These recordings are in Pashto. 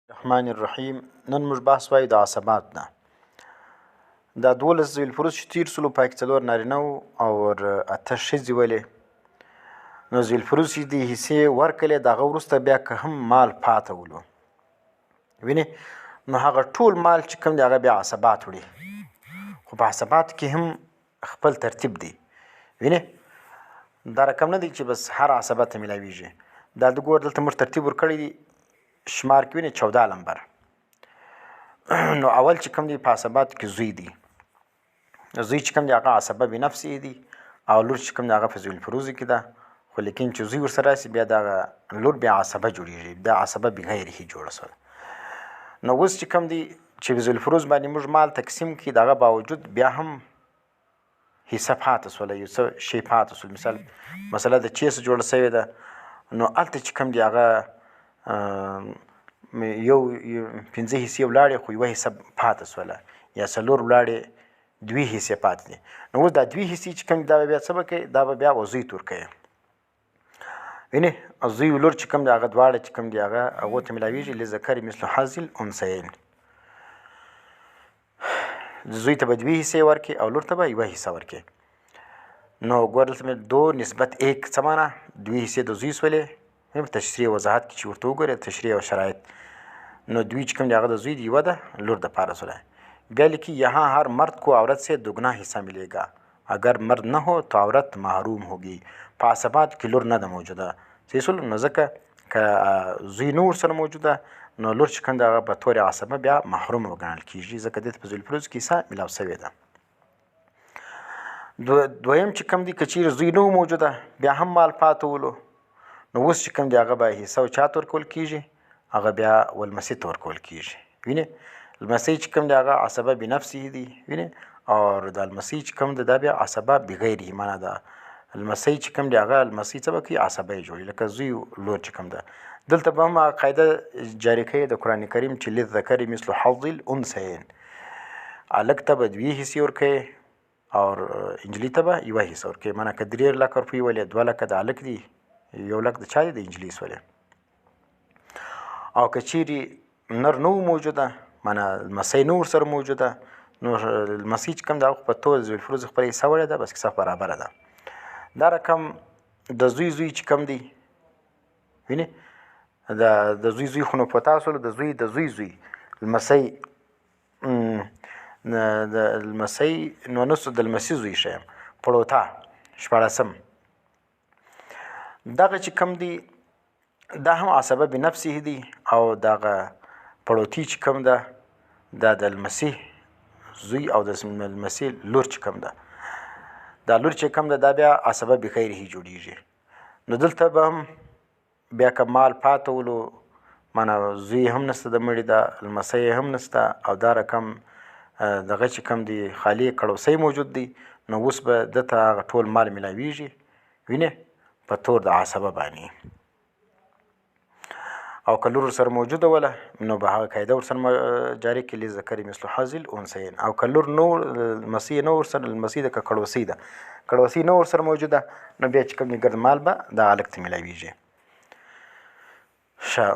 الرحمن الرحیم. نن موږ بحث وایو د عصبات نه. دا 12 ذوی الفروز چې تیر سولو پکې 4 نارینه وو او 8 ښځې ولې. نو ذوی الفروز چې دې حصې ورکړلې د هغه وروسته بیا که هم مال پاته ولو وینې، نو هغه ټول مال چې کوم دی هغه بیا عصبات وړي. خو په عصباتو کې هم خپل ترتیب دی. وینې دا رقم نه دی چې بس هر عصبه ته میلاویږي. دا د ګور دلته موږ ترتیب ورکړی دی شمار کې وینې 14 نمبر. نو اول چې کوم دی په عصباتو کې زوی دی. زوی چې کوم دی هغه عصبه بنفسه دی او لور چې کوم دی هغه په ذوی الفروز کې ده. خو لیکن چې زوی ورسره راسي بیا دغه لور بیا عصبه جوړیږي، دا عصبه بغیره جوړه سوه. نو اوس چې کوم دی چې په ذوی الفروز باندې موږ مال تقسیم کړي دغه باوجود بیا هم حصه پاته سوله، یو څه شی پاته سول. مثال مسله د چیس جوړه سوې ده، نو هلته چې کوم دی هغه یو 15 حصې ولاړې خو یوه حصه پاته سوله، یا 4 ولاړې 2 حصې پاتې دي. نو اوس دا 2 حصې چې کوم دا به بیا څه به کوي، دا به بیا زوی ته ورکوي. وینې زوی ولور چې کوم دی هغه دواړه چې کوم دی هغه ته میلاویږي لذکر مثل حظ الانثیین. زوی ته به 2 حصې ورکړي او لور ته به 1 حصه ورکړي. نو ګوره دلته مې 2 نسبت 1 څه معنا، 2 حصې د زوی سولې. تشریح وضاحت کې چې ورته وګورئ تشریح او شرایط. نو 2 چې کوم دی هغه د زوی دی، 1 ده لور د پاره سوله. بیا لیکي یہاں ہر مرد کو عورت سے دگنا حصہ ملے گا، اگر مرد نہ ہو تو عورت محروم ہوگی. په عصبات کې لور نه ده موجوده. صحیح سول. نو ځکه که زوی نه ورسره موجوده نو لور چې کوم دی هغه په طور عصبه بیا محروم وګڼل کېږي، ځکه دې ته په ذوی الفروز کې حصه میلاو سوې ده. دویم چې کوم دی که چیرې زوی نه و موجوده بیا هم مال پاته ولو، نو اوس چې کوم دی هغه به حصه چاته ورکول کېږي، هغه بیا ولمسي ته ورکول کېږي. وینې لمسی چې کوم دی هغه عصبه بنفسه دی. وینې او د لمسی چې کوم دی دا بیا عصبه بغیره، معنا ده لمسی چې کوم دی هغه لمسی څه به کوي، عصبه یې جوړوي لکه زوی لور چې کوم ده. دلته به هم قاعده جاری کوي د قرآن کریم چې للذکر مثل حظ الانثیین. هلک ته به 2 حصې ورکوي او انجلۍ ته به 1 حصه ورکوي. معنا که 3 لکه روپۍ ولې 2 لکه د هلک دی، 1 لک د چا دی، د انجلۍ سولې. او که چیرې نر نه و موجوده، معنا لمسی نه ورسره موجوده، نو لمسی چې کوم دی هغه په ټول ذوی الفروز خپله حصه وړې ده، بس کیسه برابره ده. دا رقم د زوی زوی چې کوم دی، وینې د زوی زوی خو نو پتا سولو، د زوی زوی لمسی د لمسی نو نسو د لمسي زوی ښیم پړوتا 14. دغه چې کوم دی دا هم عصبه بنفسه دی، او دغه پړوتی چې کوم ده دا د لمسي زوی او د لمسي لور چې کوم ده، دا لور چې کوم ده دا بیا عصبه بخیره جوړیږي. نو دلته به هم بیا که مال پاته ولو، معنا زوی هم نسته د مړي ده، لمسی هم نسته، او دا رقم دغه چې کوم دی خالي کړوسی موجود دی، نو اوس به دته هغه ټول مال میلاویږي. وینې په طور د عصبه باندې. او که لور ورسره موجوده وله نو به هغه قاعده ورسره جاري کړي للذکر مثل حظ الانثیین. او که لور نو لمسی نه ورسره، لمسی ده که کړوسی ده، کړوسی نه ورسره موجوده، نو بیا چې کوم دی ګرد مال به د هلک ته میلاویږي.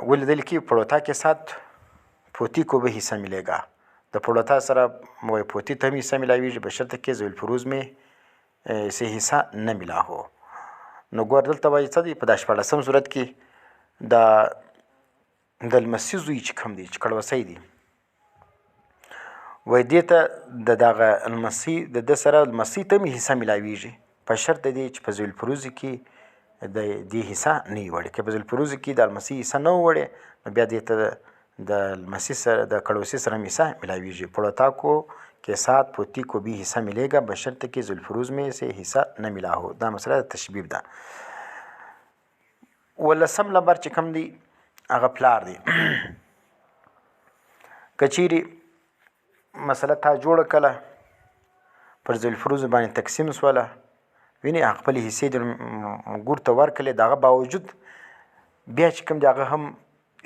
ولیدل کې پړوتا के साथ پوتی को به حصہ ملے گا. د پړوتا سره پوتی ته هم حصہ میلاویږي بشرطه کې ذوی الفروز میں سے حصہ نه ملا ہو. نو ګور دلته وایي څه دی په دا 14 صورت کې د لمسي زوی چې کوم دی چې کړوسی دی، وایي دې ته د دغه لمسي د ده سره لمسي ته هم حصه میلاویږي په شرط د دې چې په ذوی الفروز کې د دې حصه نه وي وړې. که په ذوی الفروز کې د لمسي حصه نه وړې نو بیا دې ته د لمسي سره د کړوسي سره هم حصه میلاویږي. پړوتا کو के साथ पोती को भी हिस्सा मिलेगा बशर्ते कि ذوی الفروز में से हिस्सा न मिला हो. دا مسله د تشبیب ده. 18 نمبر چې کوم دی هغه پلار دی. که چیرې مسله تا جوړه کړه پر ذوی الفروز باندې تقسیم سوله، وینې خپلې حصې د ګور ته ورکړلې، د هغه باوجود بیا چې کوم دی هغه هم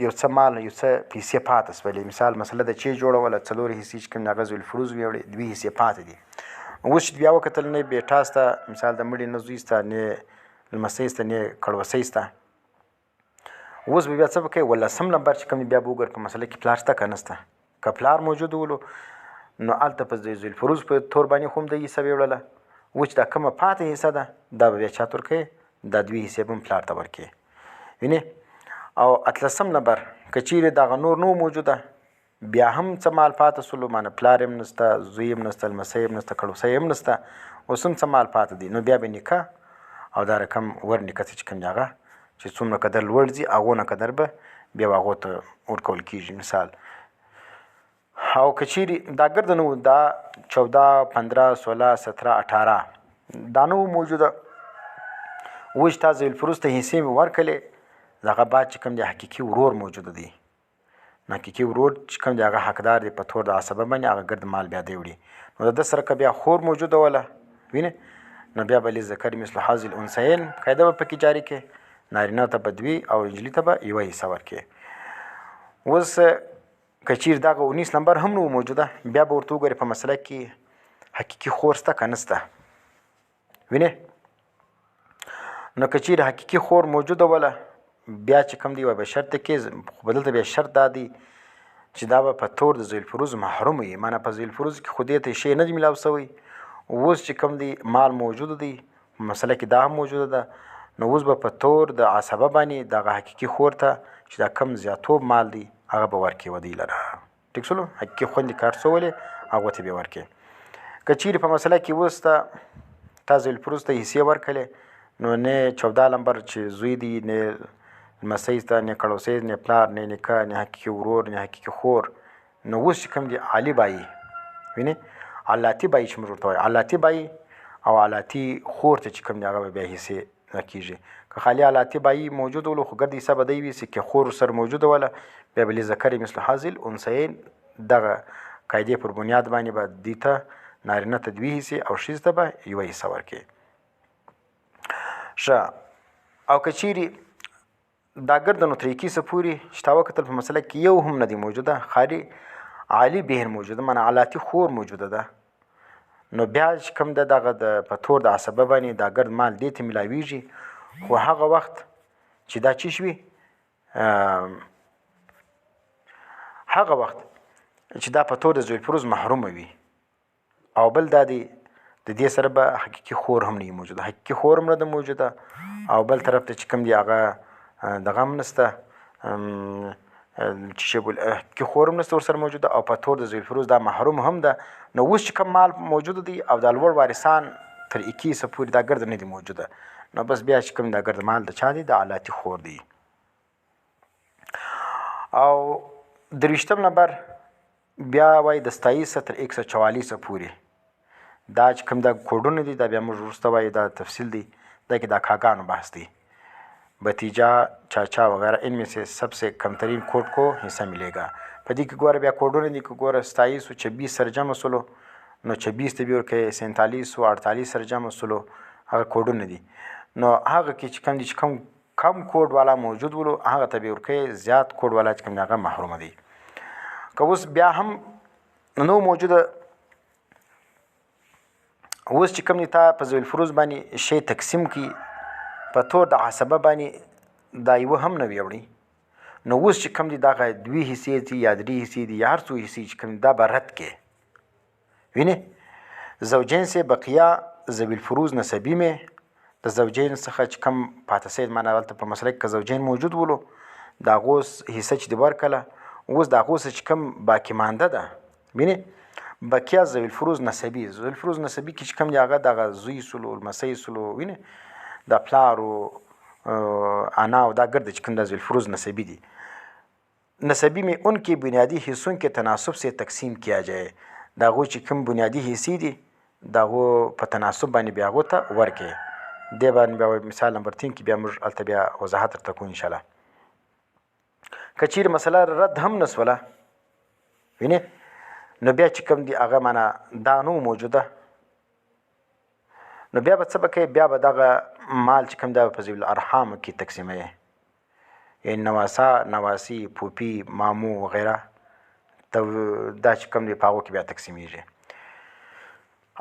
یو څه مال یو څه پیسې پاته سولې. مثال مسله د چې جوړوله 4 حصې چې کوم دی هغه ذوی الفروز ویوړې 2 حصې پاتې دي. اوس چې بیا وکتل نه بیټا سته، مثال د مړي نه زوی سته، نه لمسی سته، نه کړوسی سته، اوس به بیا څه وکړئ 18 نمبر چې کوم دی بیا به وګورئ په مسله کې پلار شته که نشته. که پلار موجود ولو نو هلته په ذوالفروز په تور باندې خو هم د حصه ویوړله. اوس چې دا کومه پاتې حصه ده دا به بیا چاته ورکوې؟ دا 2 حصې به هم پلار ته ورکوې. وینې. او 18 نمبر که چیرې دغه نور نو موجوده بیا هم څه مال پاتې سولو، مانه پلار هم نشته، زوی هم نشته، لمسی هم نشته، کړوسی هم نشته، اوس هم څه مال پاتې دی، نو بیا به نیکه او دا رقم ور نیکه چې کوم دی هغه چې څومره قدر لوړ ځي هغونه قدر به بیا هغو ته ورکول کېږي. مثال او که چیرې دا ګرد نه و، دا 14 15 16 17 18 دا نه و موجوده، اوس تا ذوالفروز ته حصې مې ورکړلې، دغه بعد چې کوم دی حقیقي ورور موجوده دی. حقیقي ورور چې کوم دی هغه حقدار دی په تور د عصبه باندې، هغه ګرد مال بیا دی وړي. نو د ده سره که بیا خور موجوده وله وینې، نو بیا به للذکر مثل حظ الانثیین قاعده به پکې جاري کړې، نارینه ته به 2 او نجلي ته به 1 حصه ورکړې. اوس که چیرې دغه 19 نمبر هم نه موجوده بیا به ورته وګورې په مسله کې حقیقي خور شته که نشته. وینې. نو که چیرې حقیقي خور موجوده وله بیا چې کوم دی یوه به شرط کې، خو به دلته بیا شرط دا دی چې دا به په تور د ذوالفروز محروم وي، معنی په ذوالفروز کې خو دې ته شی نه دی میلاو شوی. اوس چې کوم دی مال موجود دی مسله کې دا هم موجوده ده، نو اوس به په تور د عصبه باندې دغه حقیقي خور ته چې دا کم زیاتوب مال دی هغه به ورکړي و دی لره. ټیک شولو. حقیقي خویندې کار څولې هغو ته به ورکړي. که چیرې په مسله کې اوس تا ذوالفروز ته حصې ورکړلې، نو نه 14 نمبر چې زوی دی، نه لمسی شته، نه کړوسی، نه پلار، نه نیکه، نه حقیقي ورور، نه حقیقي خور. نو اوس چې کوم دی علي بایي، وینې، علاتی بایي چې موږ ورته وایو، علاتی بایي او علاتی خور ته چې کوم دی هغه به بیا حصې کېږي. که خالي علاتی بایي موجود ولو خو ګرد حصه به دی وي، که خور سره موجوده وله بیا به لذکر مثل حظ الانثیین دغه قاعدې پر بنیاد باندې به دې ته نارینه ته 2 حصې او ښځې ته به 1 حصه ورکړي. ښه. او که چیرې دا ګرد نو تر 21 پورې چې تا وکتل په مسله کې یو هم نه دی موجوده، خالي عالي بهر موجوده، معنی علاتی خور موجوده ده، نو بیا چې کوم ده دغه د په تور د عصبه باندې دا ګرد مال دې ته میلاویږي. خو هغه وخت چې دا چی شوي، هغه وخت چې دا په تور د ذوالفروز محرومه وي، او بل دا دی د دې سره به حقیقي خور هم نه موجوده، حقیقي خور هم نه ده موجوده، او بل طرف ته چې کوم دی هغه دغه هم نشته، چې شی بول حقیقي خور هم نشته ورسره موجوده، او په تور د ذوالفروز دا محروم هم ده. نو اوس چې کوم مال موجود دی او دا لوړ وارثان تر 21 پورې دا ګرد نه دی موجوده، نو بس بیا چې کوم دا ګرد مال د چا دی؟ د علاتی خور دی. او 23 نمبر بیا وایي د 27 تر 144 پورې دا چې کوم دا کوډونه دي دا بیا موږ وروسته وایي دا تفصیل دی، دا کې دا کاګانو بحث دی. भतीजा चाचा वगैरह इनमें से सबसे कमतरीन कोड को हिस्सा मिलेगा. په دې کې ګوره بیا کوډونه دي، که ګوره 27 او 26 سره جمع سولو نو 26 ته به ورکوې، 47 او 48 سره جمع سولو، هغه کوډونه دي. نو هغه کې چې کوم دي چې کم کوډ والا موجود ولو هغه ته به ورکوې، زیات کوډ والا چې کوم هغه محرومه دي. که اوس بیا هم نو موجوده، اوس چې کوم دي تا په ذوالفروز باندې شی تقسیم کی په تور د عصبه باندې دا یو هم نه ویوړي، نو اوس چې کوم دي دغه 2 حصې دي یا 3 حصې دي یا هر څو حصې چې کوم دا به رد کې. وینې زوجین سے بقیه ذوی الفروز نسبی میں د زوجین څخه چې کوم پاتې سید معنا ولته په مسله کې زوجین موجود ولو دا غوس حصہ چې دی ورکله، اوس دا غوس چې کوم باقی مانده ده. وینې بقیه ذوی الفروز نسبی، ذوی الفروز نسبی کې چې کوم دی هغه دغه زوی سلو المسی سلو، وینې دا پلار او انا او دا ګرد چې کوم د ذوی الفروز نسبی دي. नसबी में उनके बुनियादी हिस्सों के तनासब से तकसीम किया जाए. दागो چې کوم بنیادی حصې دي داغو په تناسب باندې بیا هغو ته ورکړي. دې باندې بیا مثال نمبر 3 کې بیا موږ هلته بیا وضاحت درته کوو انشاءالله. که چیرې مسله رد هم نسوله، وینې نو بیا چې کوم دي هغه معنا دا نو موجوده، نو بیا به څه به کوي، بیا به دغه مال چې کوم دا په ذوی الارحامو کې تقسیموي، یعنی نواسا، نواسی، پوپی، مامو وغیره دا چې کوم دی په هغو کې بیا تقسیمیږي.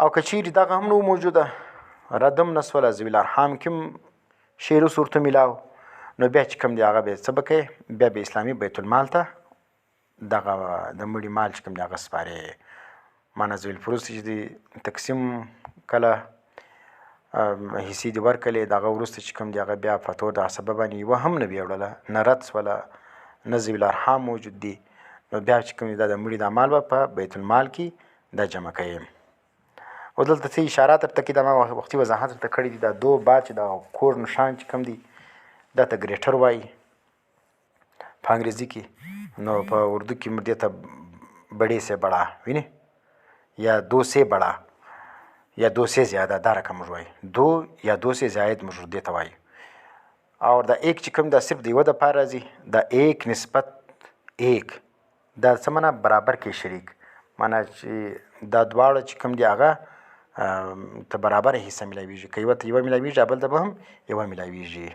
او که چیرې دغه هم نو موجوده، رد هم نسوله، ذوی الارحام کې هم شعر و صورت میلاو، نو بیا چې کوم دی هغه به څه به کوې، بیا به اسلامي بیت المال ته دغه د مړي مال چې کوم دی هغه سپارې. معنا ذوی الفروز چې دی تقسیم کله حصې دې ورکړلې، د هغه وروسته چې کوم دی هغه بیا فتوا د عصبه باندې یوه هم نه وي وړله، نه رد شوله، نه ذوی الارحام موجود دي، نو بیا چې کوم دی دا د مړي دا مال به په بیت المال کې دا جمع کوي. او دلته څه اشارات درته کې دا ما وختي وضاحت درته کړی دي. دا دو بعد چې دا کوډ نشان چې کوم دی دا ته ګریټر وایي په انګریزي کې، نو په اردو کې دې ته بڑے سے بڑا ویني یا دو سے بڑا یا دو سے زیادہ دا رقم موږ وایي، دو یا دو سے زائد موږ دې ته وایي. او دا ایک چې کوم دا صرف د یوه دپاره راځي، دا ایک نسبت ایک دا څه معنا برابر کې شریک، معنا چې دا دواړه چې کوم دی هغه ته برابره حصه میلاویږي، که یوه ته یوه میلاویږي بل ته به هم یوه میلاویږي.